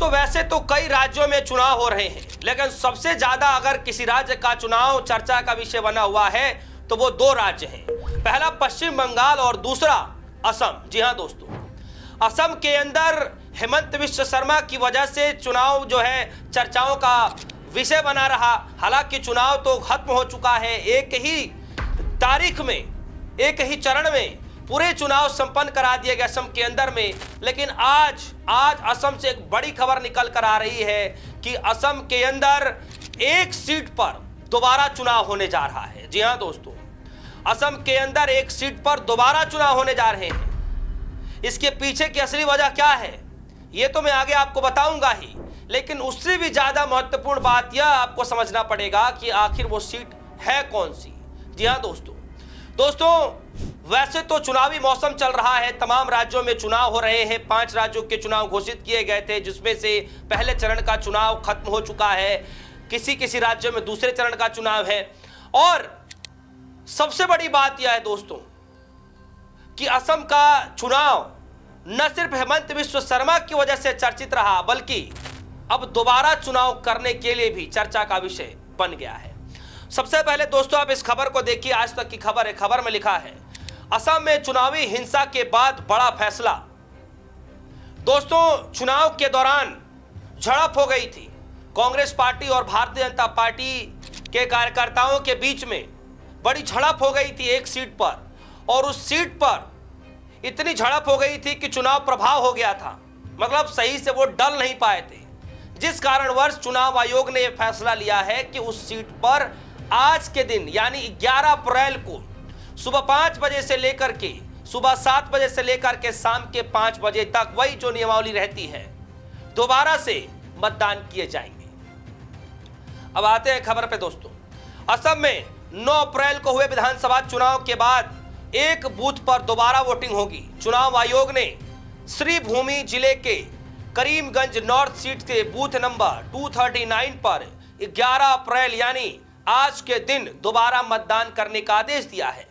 दोस्तों वैसे तो कई राज्यों में चुनाव हो रहे हैं, लेकिन सबसे ज्यादा अगर किसी राज्य का चुनाव चर्चा का विषय बना हुआ है तो वो दो राज्य हैं। पहला पश्चिम बंगाल और दूसरा असम। जी हां दोस्तों, असम के अंदर हेमंत बिश्व शर्मा की वजह से चुनाव जो है चर्चाओं का विषय बना रहा। हालांकि चुनाव तो खत्म हो चुका है, एक ही तारीख में, एक ही चरण में पूरे चुनाव संपन्न करा दिए गए असम के अंदर में। लेकिन आज असम से एक बड़ी खबर निकल कर आ रही है कि असम के अंदर एक सीट पर दोबारा चुनाव होने जा रहा है। जी हां दोस्तों, असम के अंदर एक सीट पर दोबारा चुनाव होने जा रहे हैं। इसके पीछे की असली वजह क्या है ये तो मैं आगे आपको बताऊंगा ही, लेकिन उससे भी ज्यादा महत्वपूर्ण बात यह आपको समझना पड़ेगा कि आखिर वो सीट है कौन सी। जी हां दोस्तों वैसे तो चुनावी मौसम चल रहा है, तमाम राज्यों में चुनाव हो रहे हैं। 5 राज्यों के चुनाव घोषित किए गए थे, जिसमें से पहले चरण का चुनाव खत्म हो चुका है, किसी राज्यों में दूसरे चरण का चुनाव है। और सबसे बड़ी बात यह है दोस्तों कि असम का चुनाव न सिर्फ हेमंत बिश्व शर्मा की वजह से चर्चित रहा, बल्कि अब दोबारा चुनाव करने के लिए भी चर्चा का विषय बन गया है। सबसे पहले दोस्तों आप इस खबर को देखिए, आज तक की खबर है। खबर में लिखा है असम में चुनावी हिंसा के बाद बड़ा फैसला। दोस्तों चुनाव के दौरान झड़प हो गई थी। कांग्रेस पार्टी और भारतीय जनता पार्टी के कार्यकर्ताओं के बीच में बड़ी झड़प हो गई थी एक सीट पर, और उस सीट पर इतनी झड़प हो गई थी कि चुनाव प्रभाव हो गया था, मतलब सही से वो डल नहीं पाए थे। जिस कारणवश चुनाव आयोग ने यह फैसला लिया है कि उस सीट पर आज के दिन यानी 11 अप्रैल को सुबह 5 बजे से लेकर के सुबह 7 बजे से लेकर के शाम के 5 बजे तक वही जो नियमावली रहती है दोबारा से मतदान किए जाएंगे। अब आते हैं खबर पे दोस्तों। असम में 9 अप्रैल को हुए विधानसभा चुनाव के बाद एक बूथ पर दोबारा वोटिंग होगी। चुनाव आयोग ने श्रीभूमि जिले के करीमगंज नॉर्थ सीट के बूथ नंबर 239 पर 11 अप्रैल यानी आज के दिन दोबारा मतदान करने का आदेश दिया है।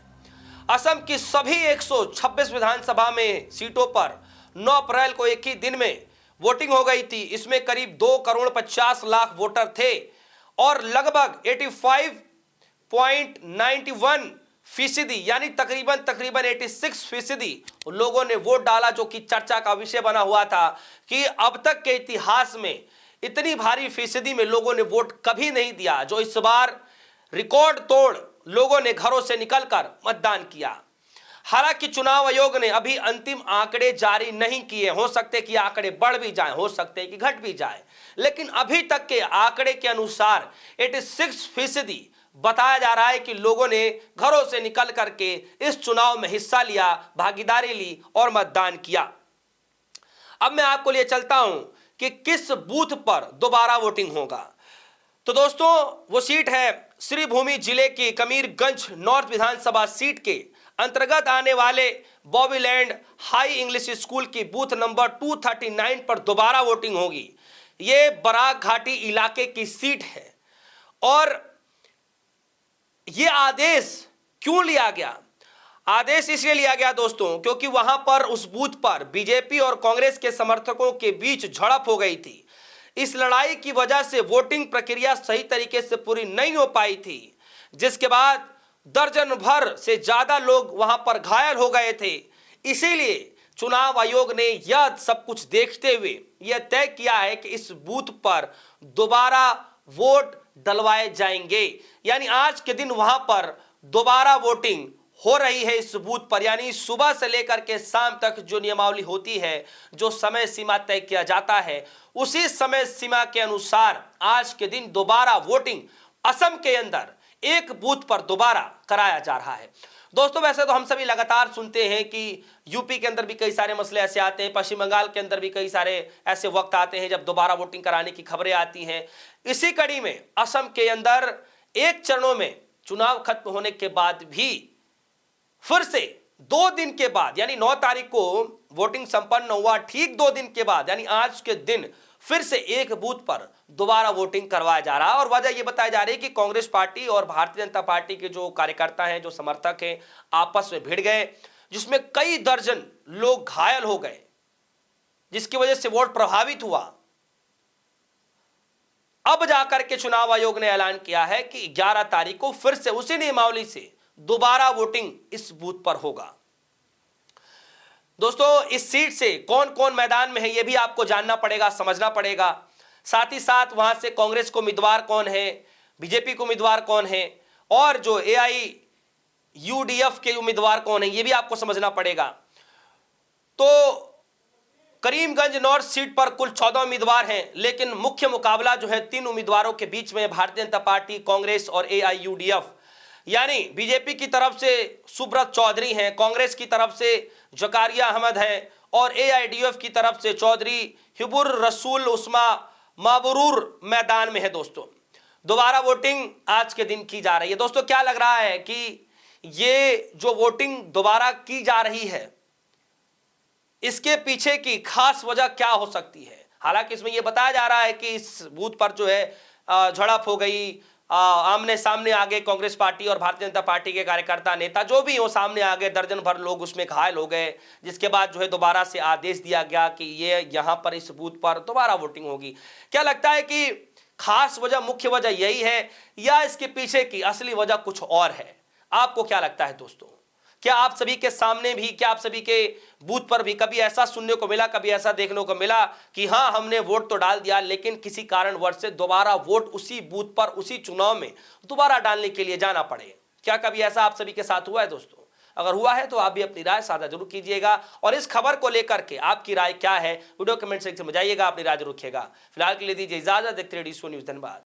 असम की सभी 126 विधानसभा में सीटों पर 9 अप्रैल को एक ही दिन में वोटिंग हो गई थी। इसमें करीब 2 करोड़ 50 लाख वोटर थे और लगभग 85.91% यानी तकरीबन 86% लोगों ने वोट डाला, जो कि चर्चा का विषय बना हुआ था कि अब तक के इतिहास में इतनी भारी फीसदी में लोगों ने वोट कभी नहीं दिया, जो इस बार रिकॉर्ड तोड़ लोगों ने घरों से निकलकर मतदान किया। हालांकि चुनाव आयोग ने अभी अंतिम आंकड़े जारी नहीं किए, हो सकते कि आंकड़े बढ़ भी जाएं, हो सकते कि घट भी जाएं, लेकिन अभी तक के आंकड़े के अनुसार 86% बताया जा रहा है कि लोगों ने घरों से निकल करके इस चुनाव में हिस्सा लिया, भागीदारी ली और मतदान किया। अब मैं आपको लिए चलता हूं कि किस बूथ पर दोबारा वोटिंग होगा। तो दोस्तों वो सीट है श्रीभूमि जिले की कमीरगंज नॉर्थ विधानसभा सीट के अंतर्गत आने वाले बॉबीलैंड हाई इंग्लिश स्कूल की बूथ नंबर 239 पर दोबारा वोटिंग होगी। ये बराक घाटी इलाके की सीट है। और ये आदेश क्यों लिया गया? आदेश इसलिए लिया गया दोस्तों क्योंकि वहां पर उस बूथ पर बीजेपी और कांग्रेस के समर्थकों के बीच झड़प हो गई थी। इस लड़ाई की वजह से वोटिंग प्रक्रिया सही तरीके से पूरी नहीं हो पाई थी, जिसके बाद दर्जन भर से ज्यादा लोग वहां पर घायल हो गए थे। इसीलिए चुनाव आयोग ने यह सब कुछ देखते हुए यह तय किया है कि इस बूथ पर दोबारा वोट डलवाए जाएंगे, यानी आज के दिन वहां पर दोबारा वोटिंग हो रही है इस बूथ पर। यानी सुबह से लेकर के शाम तक जो नियमावली होती है, जो समय सीमा तय किया जाता है, उसी समय सीमा के अनुसार आज के दिन दोबारा वोटिंग असम के अंदर एक बूथ पर दोबारा कराया जा रहा है। दोस्तों वैसे तो हम सभी लगातार सुनते हैं कि यूपी के अंदर भी कई सारे मसले ऐसे आते हैं, पश्चिम बंगाल के अंदर भी कई सारे ऐसे वक्त आते हैं जब दोबारा वोटिंग कराने की खबरें आती हैं। इसी कड़ी में असम के अंदर एक चरणों में चुनाव खत्म होने के बाद भी फिर से 2 दिन के बाद यानी 9 तारीख को वोटिंग संपन्न हुआ, ठीक 2 दिन के बाद यानी आज के दिन फिर से एक बूथ पर दोबारा वोटिंग करवाया जा रहा है। और वजह यह बताई जा रही है कि कांग्रेस पार्टी और भारतीय जनता पार्टी के जो कार्यकर्ता हैं, जो समर्थक हैं, आपस में भिड़ गए, जिसमें कई दर्जन लोग घायल हो गए, जिसकी वजह से वोट प्रभावित हुआ। अब जाकर के चुनाव आयोग ने ऐलान किया है कि 11 तारीख को फिर से उसी नियमावली से दोबारा वोटिंग इस बूथ पर होगा। दोस्तों, इस सीट से कौन कौन मैदान में है यह भी आपको जानना पड़ेगा, समझना पड़ेगा। साथ ही साथ वहां से कांग्रेस को उम्मीदवार कौन है, बीजेपी को उम्मीदवार कौन है और जो एआईयूडीएफ के उम्मीदवार कौन है यह भी आपको समझना पड़ेगा। तो करीमगंज नॉर्थ सीट पर कुल 14 उम्मीदवार हैं, लेकिन मुख्य मुकाबला जो है 3 उम्मीदवारों के बीच में, भारतीय जनता पार्टी, कांग्रेस और एआईयूडीएफ। यानी बीजेपी की तरफ से सुब्रत चौधरी हैं, कांग्रेस की तरफ से जकारिया अहमद है और एआईयूडीएफ की तरफ से चौधरी हिबुर रसूल उस्मा माबरूर मैदान में है। दोस्तों, दोबारा वोटिंग आज के दिन की जा रही है। दोस्तों, क्या लग रहा है कि ये जो वोटिंग दोबारा की जा रही है इसके पीछे की खास वजह क्या हो सकती है? हालांकि इसमें यह बताया जा रहा है कि इस बूथ पर जो है झड़प हो गई, आमने सामने आ गए कांग्रेस पार्टी और भारतीय जनता पार्टी के कार्यकर्ता, नेता जो भी हो सामने आ गए, दर्जन भर लोग उसमें घायल हो गए, जिसके बाद जो है दोबारा से आदेश दिया गया कि ये यहां पर इस बूथ पर दोबारा वोटिंग होगी। क्या लगता है कि खास वजह, मुख्य वजह यही है या इसके पीछे की असली वजह कुछ और है? आपको क्या लगता है दोस्तों? क्या आप सभी के सामने भी, क्या आप सभी के बूथ पर भी कभी ऐसा सुनने को मिला, कभी ऐसा देखने को मिला कि हां हमने वोट तो डाल दिया लेकिन किसी कारणवश से दोबारा वोट उसी बूथ पर, उसी चुनाव में दोबारा डालने के लिए जाना पड़े? क्या कभी ऐसा आप सभी के साथ हुआ है दोस्तों? अगर हुआ है तो आप भी अपनी राय साझा जरूर कीजिएगा और इस खबर को लेकर के आपकी राय क्या है वीडियो कमेंट सेक्शन में जाइएगा, अपनी राय जरूर रखिएगा। फिलहाल के लिए दीजिए इजाजत, देखते रहिए न्यूज़। धन्यवाद।